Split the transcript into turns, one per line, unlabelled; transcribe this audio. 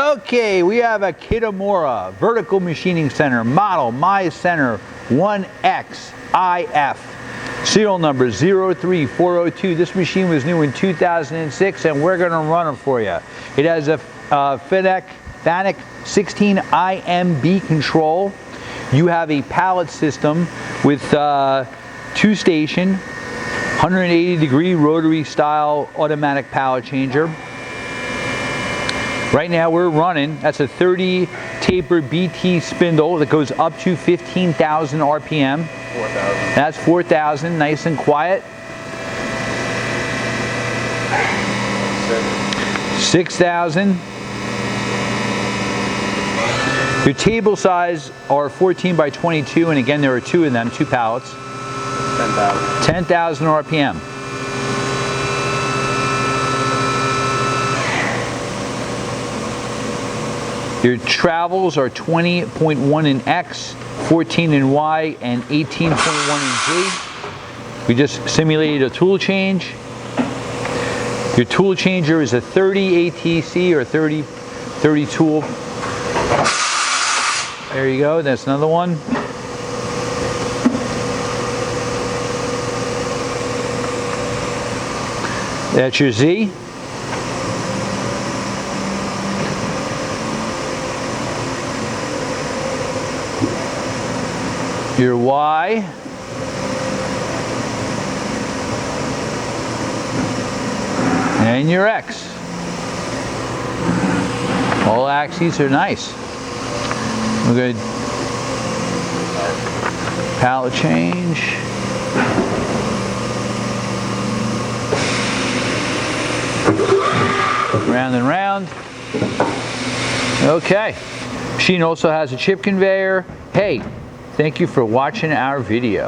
Okay, we have a Kitamura vertical machining center, model MYCENTER 1XIF, serial number 03402. This machine was new in 2006 and we're going to run it for you. It has a FANUC 16 IMB control. You have a pallet system with 2-station, 180-degree rotary style automatic pallet changer. Right now we're running, that's a 30 taper BT spindle that goes up to 15,000 RPM.
4,000.
That's 4,000, nice and quiet. 6,000. Your table size are 14 by 22, and again there are 2 of them, 2 pallets.
10,000.
10,000 RPM. Your travels are 20.1 in X, 14 in Y, and 18.1 in Z. We just simulated a tool change. Your tool changer is a 30 ATC or 30 tool. There you go, that's another one. That's your Z. Your Y. And your X. All axes are nice. We're going to pallet change. Round and round. Okay. Machine also has a chip conveyor. Hey, thank you for watching our video.